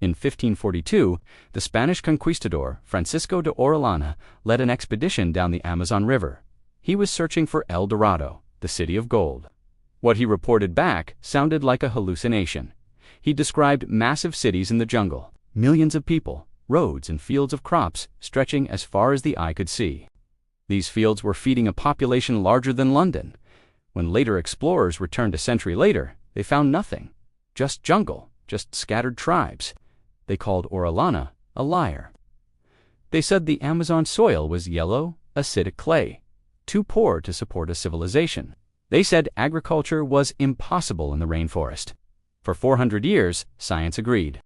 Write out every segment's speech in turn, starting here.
In 1542, the Spanish conquistador Francisco de Orellana led an expedition down the Amazon River. He was searching for El Dorado, the city of gold. What he reported back sounded like a hallucination. He described massive cities in the jungle, millions of people, roads and fields of crops stretching as far as the eye could see. These fields were feeding a population larger than London. When later explorers returned a century later, they found nothing. Just jungle, just scattered tribes. They called Orellana a liar. They said the Amazon soil was yellow, acidic clay, too poor to support a civilization. They said agriculture was impossible in the rainforest. For 400 years, science agreed.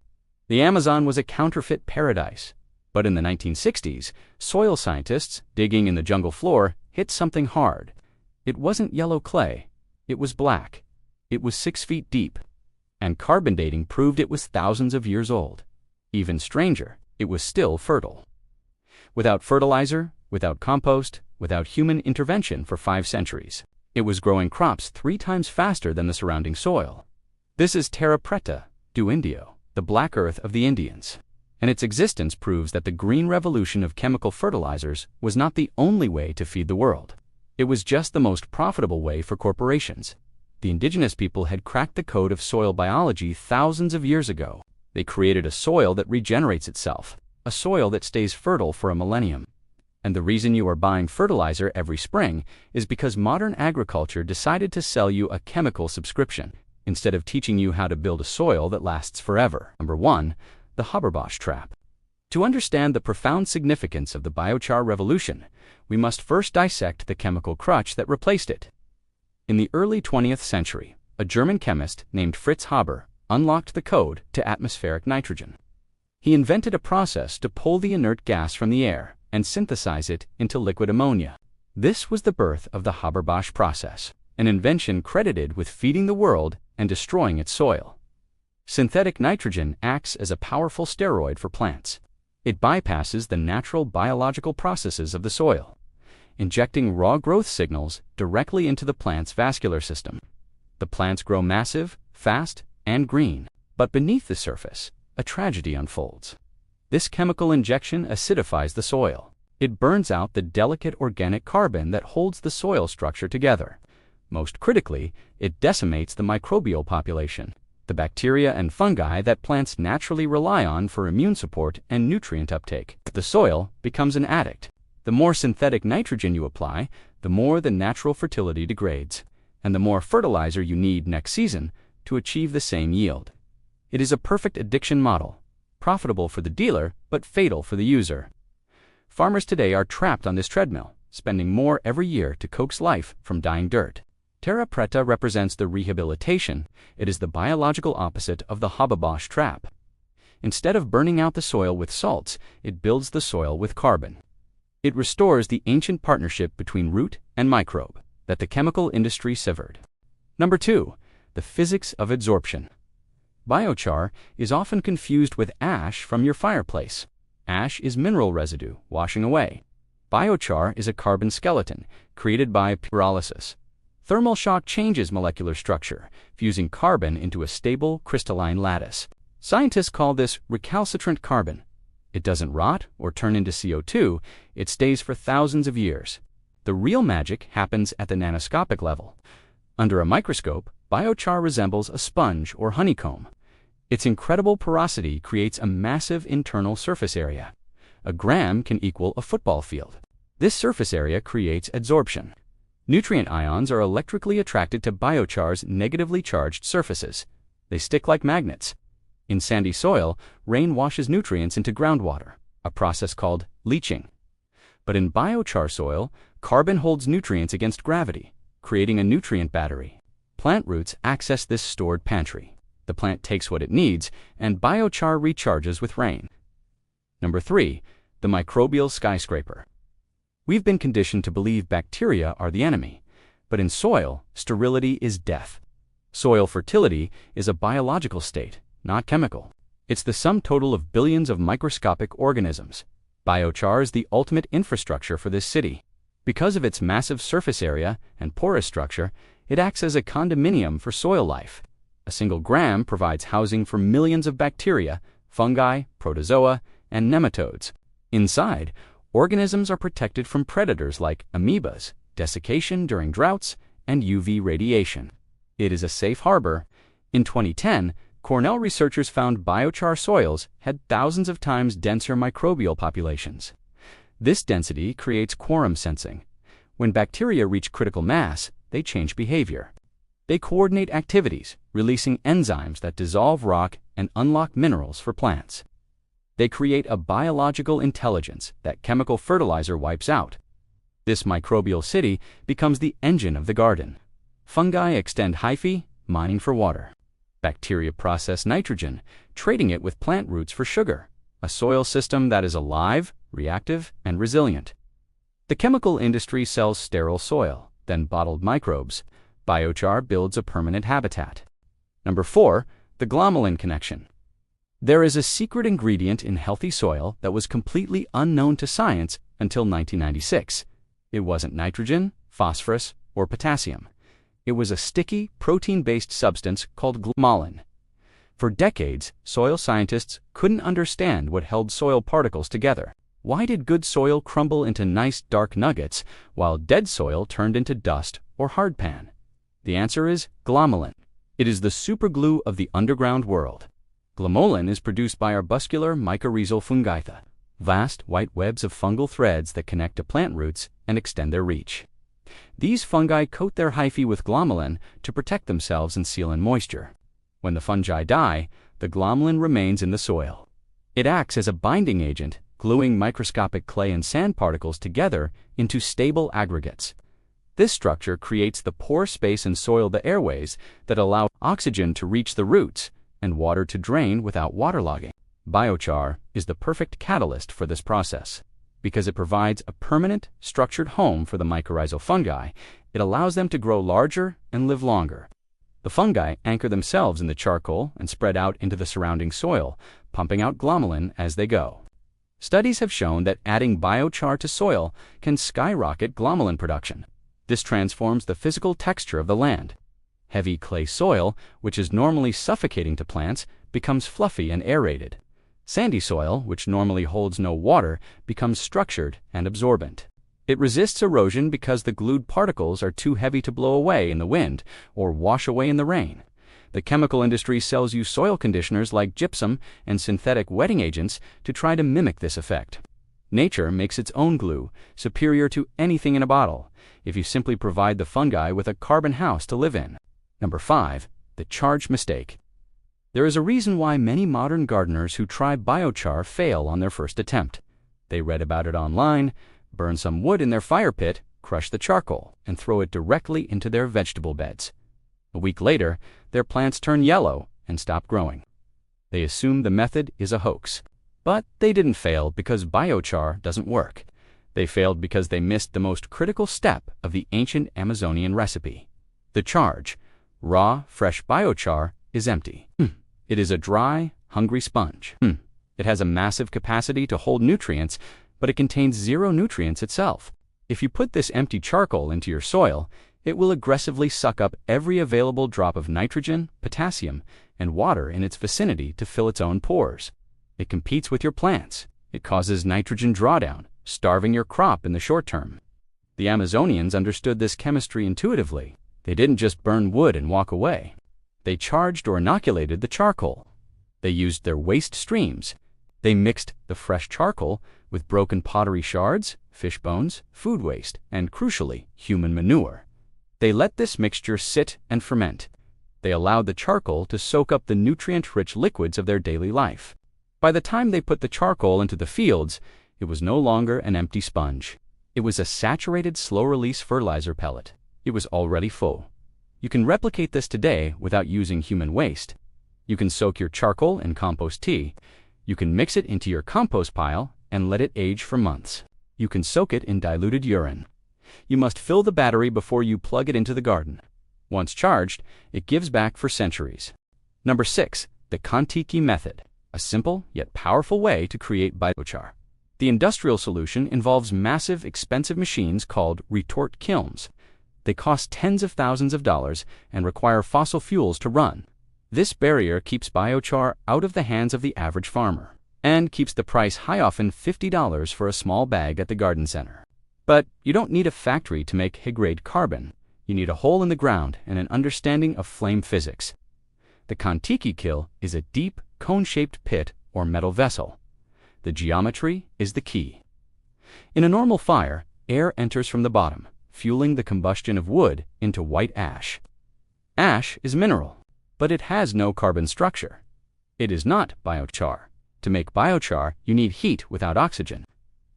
The Amazon was a counterfeit paradise. But in the 1960s, soil scientists digging in the jungle floor hit something hard. It wasn't yellow clay. It was black. It was 6 feet deep. And carbon dating proved it was thousands of years old. Even stranger, it was still fertile. Without fertilizer, without compost, without human intervention for 5 centuries, it was growing crops 3 times faster than the surrounding soil. This is terra preta do Indio, the black earth of the Indians. And its existence proves that the green revolution of chemical fertilizers was not the only way to feed the world. It was just the most profitable way for corporations. The indigenous people had cracked the code of soil biology thousands of years ago. They created a soil that regenerates itself, a soil that stays fertile for a millennium. And the reason you are buying fertilizer every spring is because modern agriculture decided to sell you a chemical subscription instead of teaching you how to build a soil that lasts forever. Number 1. The Haber-Bosch trap. To understand the profound significance of the biochar revolution, we must first dissect the chemical crutch that replaced it. In the early 20th century, a German chemist named Fritz Haber unlocked the code to atmospheric nitrogen. He invented a process to pull the inert gas from the air and synthesize it into liquid ammonia. This was the birth of the Haber-Bosch process, an invention credited with feeding the world and destroying its soil. Synthetic nitrogen acts as a powerful steroid for plants. It bypasses the natural biological processes of the soil, injecting raw growth signals directly into the plant's vascular system. The plants grow massive, fast, and green. But beneath the surface, a tragedy unfolds. This chemical injection acidifies the soil. It burns out the delicate organic carbon that holds the soil structure together. Most critically, it decimates the microbial population, the bacteria and fungi that plants naturally rely on for immune support and nutrient uptake. The soil becomes an addict. The more synthetic nitrogen you apply, the more the natural fertility degrades, and the more fertilizer you need next season to achieve the same yield. It is a perfect addiction model, profitable for the dealer but fatal for the user. Farmers today are trapped on this treadmill, spending more every year to coax life from dying dirt. Terra preta represents the rehabilitation. It is the biological opposite of the Haber-Bosch trap. Instead of burning out the soil with salts, it builds the soil with carbon. It restores the ancient partnership between root and microbe that the chemical industry severed. Number 2. The physics of adsorption. Biochar is often confused with ash from your fireplace. Ash is mineral residue washing away. Biochar is a carbon skeleton created by pyrolysis. Thermal shock changes molecular structure, fusing carbon into a stable crystalline lattice. Scientists call this recalcitrant carbon. It doesn't rot or turn into CO2, it stays for thousands of years. The real magic happens at the nanoscopic level. Under a microscope, biochar resembles a sponge or honeycomb. Its incredible porosity creates a massive internal surface area. A gram can equal a football field. This surface area creates adsorption. Nutrient ions are electrically attracted to biochar's negatively charged surfaces. They stick like magnets. In sandy soil, rain washes nutrients into groundwater, a process called leaching. But in biochar soil, carbon holds nutrients against gravity, creating a nutrient battery. Plant roots access this stored pantry. The plant takes what it needs, and biochar recharges with rain. Number 3. The microbial skyscraper. We've been conditioned to believe bacteria are the enemy, but in soil, sterility is death. Soil fertility is a biological state, not chemical. It's the sum total of billions of microscopic organisms. Biochar is the ultimate infrastructure for this city. Because of its massive surface area and porous structure, it acts as a condominium for soil life. A single gram provides housing for millions of bacteria, fungi, protozoa, and nematodes. Inside, organisms are protected from predators like amoebas, desiccation during droughts, and UV radiation. It is a safe harbor. In 2010, Cornell researchers found biochar soils had thousands of times denser microbial populations. This density creates quorum sensing. When bacteria reach critical mass, they change behavior. They coordinate activities, releasing enzymes that dissolve rock and unlock minerals for plants. They create a biological intelligence that chemical fertilizer wipes out. This microbial city becomes the engine of the garden. Fungi extend hyphae, mining for water. Bacteria process nitrogen, trading it with plant roots for sugar, a soil system that is alive, reactive, and resilient. The chemical industry sells sterile soil, then bottled microbes. Biochar builds a permanent habitat. Number 4, the glomalin connection. There is a secret ingredient in healthy soil that was completely unknown to science until 1996. It wasn't nitrogen, phosphorus, or potassium. It was a sticky, protein-based substance called glomalin. For decades, soil scientists couldn't understand what held soil particles together. Why did good soil crumble into nice dark nuggets, while dead soil turned into dust or hardpan? The answer is glomalin. It is the superglue of the underground world. Glomalin is produced by arbuscular mycorrhizal fungi, vast white webs of fungal threads that connect to plant roots and extend their reach. These fungi coat their hyphae with glomalin to protect themselves and seal in moisture. When the fungi die, the glomalin remains in the soil. It acts as a binding agent, gluing microscopic clay and sand particles together into stable aggregates. This structure creates the pore space in soil, the airways, that allow oxygen to reach the roots and water to drain without waterlogging. Biochar is the perfect catalyst for this process. Because it provides a permanent, structured home for the mycorrhizal fungi, it allows them to grow larger and live longer. The fungi anchor themselves in the charcoal and spread out into the surrounding soil, pumping out glomalin as they go. Studies have shown that adding biochar to soil can skyrocket glomalin production. This transforms the physical texture of the land. Heavy clay soil, which is normally suffocating to plants, becomes fluffy and aerated. Sandy soil, which normally holds no water, becomes structured and absorbent. It resists erosion because the glued particles are too heavy to blow away in the wind or wash away in the rain. The chemical industry sells you soil conditioners like gypsum and synthetic wetting agents to try to mimic this effect. Nature makes its own glue, superior to anything in a bottle, if you simply provide the fungi with a carbon house to live in. Number 5, the charge mistake. There is a reason why many modern gardeners who try biochar fail on their first attempt. They read about it online, burn some wood in their fire pit, crush the charcoal, and throw it directly into their vegetable beds. A week later, their plants turn yellow and stop growing. They assume the method is a hoax. But they didn't fail because biochar doesn't work. They failed because they missed the most critical step of the ancient Amazonian recipe. The charge, raw, fresh biochar, is empty. It is a dry, hungry sponge. It has a massive capacity to hold nutrients, but it contains zero nutrients itself. If you put this empty charcoal into your soil, it will aggressively suck up every available drop of nitrogen, potassium, and water in its vicinity to fill its own pores. It competes with your plants. It causes nitrogen drawdown, starving your crop in the short term. The Amazonians understood this chemistry intuitively. They didn't just burn wood and walk away. They charged or inoculated the charcoal. They used their waste streams. They mixed the fresh charcoal with broken pottery shards, fish bones, food waste, and crucially, human manure. They let this mixture sit and ferment. They allowed the charcoal to soak up the nutrient-rich liquids of their daily life. By the time they put the charcoal into the fields, it was no longer an empty sponge. It was a saturated, slow-release fertilizer pellet. It was already full. You can replicate this today without using human waste. You can soak your charcoal in compost tea. You can mix it into your compost pile and let it age for months. You can soak it in diluted urine. You must fill the battery before you plug it into the garden. Once charged, it gives back for centuries. Number 6, the Kontiki method, a simple yet powerful way to create biochar. The industrial solution involves massive, expensive machines called retort kilns. They cost tens of thousands of dollars and require fossil fuels to run. This barrier keeps biochar out of the hands of the average farmer and keeps the price high, often $50 for a small bag at the garden center. But you don't need a factory to make high-grade carbon. You need a hole in the ground and an understanding of flame physics. The Kontiki kiln is a deep, cone-shaped pit or metal vessel. The geometry is the key. In a normal fire, air enters from the bottom, fueling the combustion of wood into white ash. Ash is mineral, but it has no carbon structure. It is not biochar. To make biochar, you need heat without oxygen.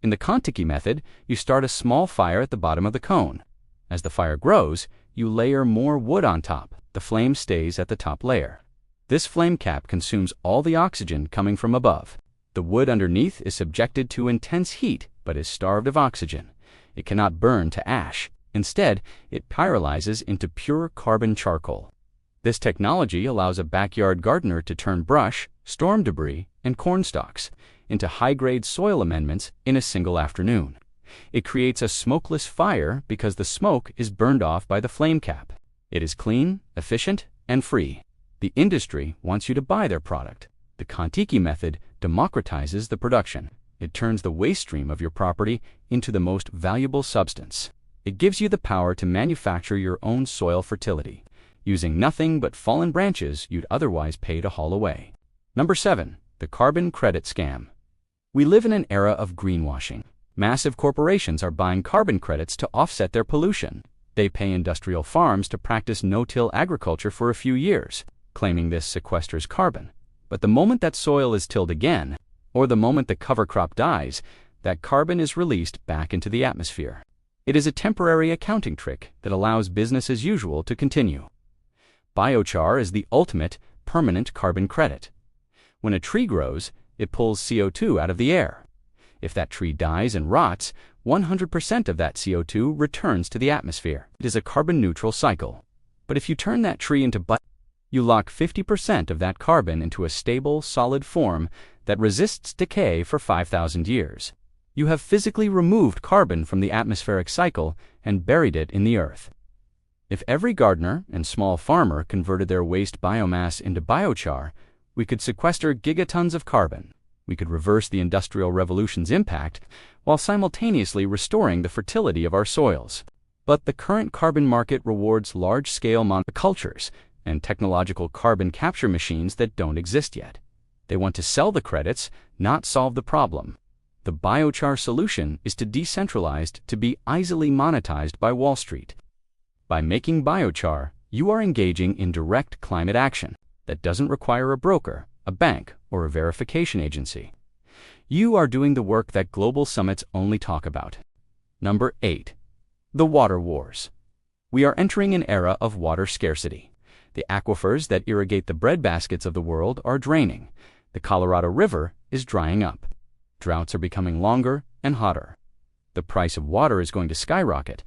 In the Kontiki method, you start a small fire at the bottom of the cone. As the fire grows, you layer more wood on top. The flame stays at the top layer. This flame cap consumes all the oxygen coming from above. The wood underneath is subjected to intense heat but is starved of oxygen. It cannot burn to ash. Instead, it pyrolyzes into pure carbon charcoal. This technology allows a backyard gardener to turn brush, storm debris, and corn stalks into high-grade soil amendments in a single afternoon. It creates a smokeless fire because the smoke is burned off by the flame cap. It is clean, efficient, and free. The industry wants you to buy their product. The Kontiki method democratizes the production. It turns the waste stream of your property into the most valuable substance. It gives you the power to manufacture your own soil fertility, using nothing but fallen branches you'd otherwise pay to haul away. Number 7. The carbon credit scam. We live in an era of greenwashing. Massive corporations are buying carbon credits to offset their pollution. They pay industrial farms to practice no-till agriculture for a few years, claiming this sequesters carbon. But the moment that soil is tilled again, or the moment the cover crop dies, that carbon is released back into the atmosphere. It is a temporary accounting trick that allows business as usual to continue. Biochar is the ultimate permanent carbon credit. When a tree grows, it pulls CO2 out of the air. If that tree dies and rots, 100% of that CO2 returns to the atmosphere. It is a carbon-neutral cycle. But if you turn that tree into you lock 50% of that carbon into a stable, solid form that resists decay for 5,000 years. You have physically removed carbon from the atmospheric cycle and buried it in the earth. If every gardener and small farmer converted their waste biomass into biochar, we could sequester gigatons of carbon. We could reverse the Industrial Revolution's impact while simultaneously restoring the fertility of our soils. But the current carbon market rewards large-scale monocultures and technological carbon capture machines that don't exist yet. They want to sell the credits, not solve the problem. The biochar solution is to decentralized to be easily monetized by Wall Street. By making biochar, you are engaging in direct climate action that doesn't require a broker, a bank, or a verification agency. You are doing the work that global summits only talk about. Number 8. The water wars. We are entering an era of water scarcity. The aquifers that irrigate the breadbaskets of the world are draining. The Colorado River is drying up. Droughts are becoming longer and hotter. The price of water is going to skyrocket.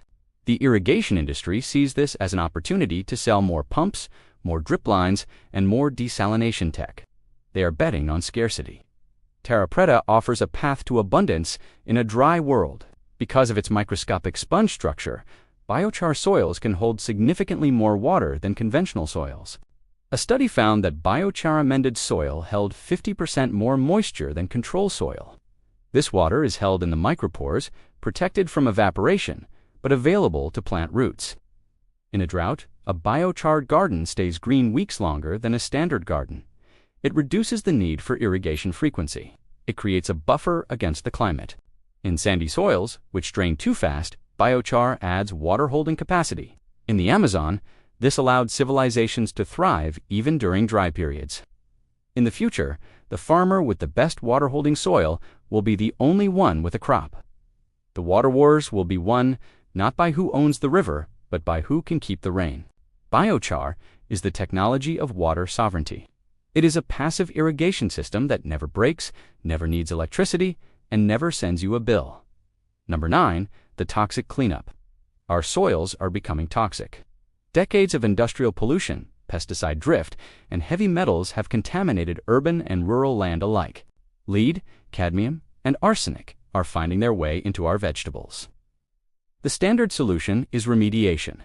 The irrigation industry sees this as an opportunity to sell more pumps, more drip lines, and more desalination tech. They are betting on scarcity. Terra Preta offers a path to abundance in a dry world. Because of its microscopic sponge structure, biochar soils can hold significantly more water than conventional soils. A study found that biochar-amended soil held 50% more moisture than control soil. This water is held in the micropores, protected from evaporation, but available to plant roots. In a drought, a biochar garden stays green weeks longer than a standard garden. It reduces the need for irrigation frequency. It creates a buffer against the climate. In sandy soils, which drain too fast, biochar adds water-holding capacity. In the Amazon, this allowed civilizations to thrive even during dry periods. In the future, the farmer with the best water-holding soil will be the only one with a crop. The water wars will be won not by who owns the river, but by who can keep the rain. Biochar is the technology of water sovereignty. It is a passive irrigation system that never breaks, never needs electricity, and never sends you a bill. Number 9. The toxic cleanup. Our soils are becoming toxic. Decades of industrial pollution, pesticide drift, and heavy metals have contaminated urban and rural land alike. Lead, cadmium, and arsenic are finding their way into our vegetables. The standard solution is remediation,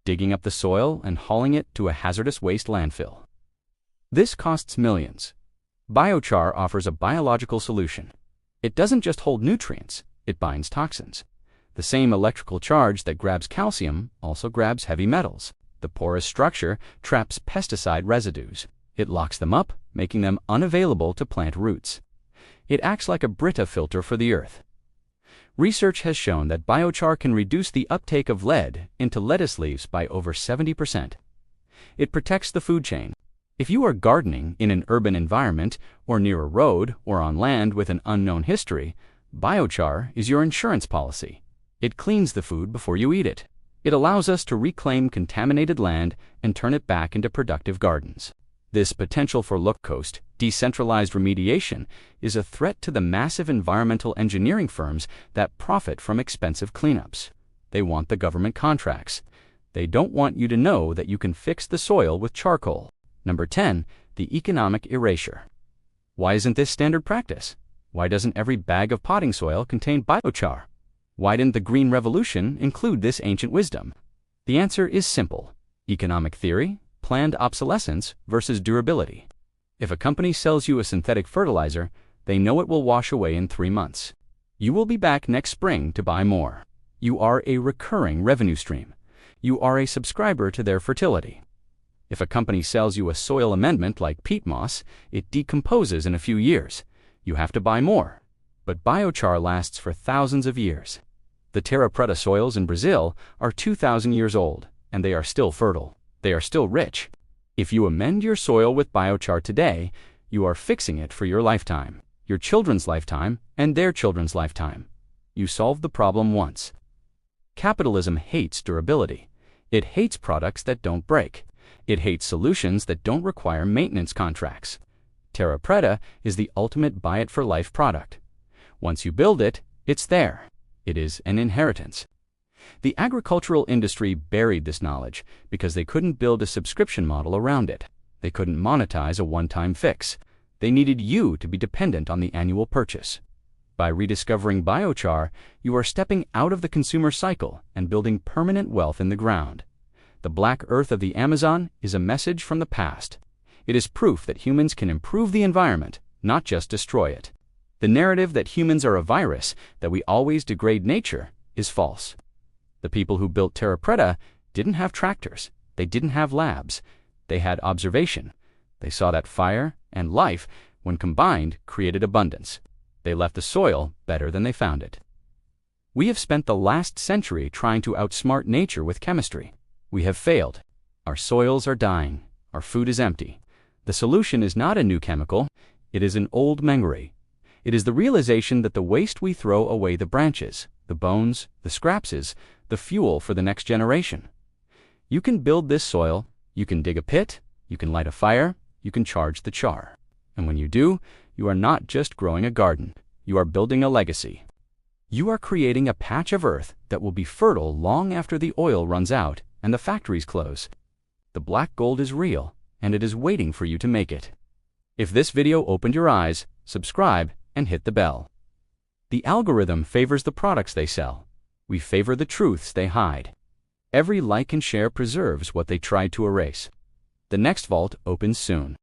digging up the soil and hauling it to a hazardous waste landfill. This costs millions. Biochar offers a biological solution. It doesn't just hold nutrients, it binds toxins. The same electrical charge that grabs calcium also grabs heavy metals. The porous structure traps pesticide residues. It locks them up, making them unavailable to plant roots. It acts like a Brita filter for the earth. Research has shown that biochar can reduce the uptake of lead into lettuce leaves by over 70%. It protects the food chain. If you are gardening in an urban environment or near a road or on land with an unknown history, biochar is your insurance policy. It cleans the food before you eat it. It allows us to reclaim contaminated land and turn it back into productive gardens. This potential for low-cost, decentralized remediation is a threat to the massive environmental engineering firms that profit from expensive cleanups. They want the government contracts. They don't want you to know that you can fix the soil with charcoal. Number 10, the economic erasure. Why isn't this standard practice? Why doesn't every bag of potting soil contain biochar? Why didn't the Green Revolution include this ancient wisdom? The answer is simple: economic theory, planned obsolescence versus durability. If a company sells you a synthetic fertilizer, they know it will wash away in 3 months. You will be back next spring to buy more. You are a recurring revenue stream. You are a subscriber to their fertility. If a company sells you a soil amendment like peat moss, it decomposes in a few years. You have to buy more. But biochar lasts for thousands of years. The terra preta soils in Brazil are 2,000 years old, and they are still fertile. They are still rich. If you amend your soil with biochar today, you are fixing it for your lifetime, your children's lifetime, and their children's lifetime. You solved the problem once. Capitalism hates durability. It hates products that don't break. It hates solutions that don't require maintenance contracts. Terra preta is the ultimate buy-it-for-life product. Once you build it, it's there. It is an inheritance. The agricultural industry buried this knowledge because they couldn't build a subscription model around it. They couldn't monetize a one-time fix. They needed you to be dependent on the annual purchase. By rediscovering biochar, you are stepping out of the consumer cycle and building permanent wealth in the ground. The black earth of the Amazon is a message from the past. It is proof that humans can improve the environment, not just destroy it. The narrative that humans are a virus, that we always degrade nature, is false. The people who built terra preta didn't have tractors. They didn't have labs. They had observation. They saw that fire and life, when combined, created abundance. They left the soil better than they found it. We have spent the last century trying to outsmart nature with chemistry. We have failed. Our soils are dying. Our food is empty. The solution is not a new chemical. It is an old memory. It is the realization that the waste we throw away, the branches, the bones, the scraps, is the fuel for the next generation. You can build this soil. You can dig a pit. You can light a fire. You can charge the char. And when you do, you are not just growing a garden. You are building a legacy. You are creating a patch of earth that will be fertile long after the oil runs out and the factories close. The black gold is real, and it is waiting for you to make it. If this video opened your eyes, subscribe and hit the bell. The algorithm favors the products they sell. We favor the truths they hide. Every like and share preserves what they tried to erase. The next vault opens soon.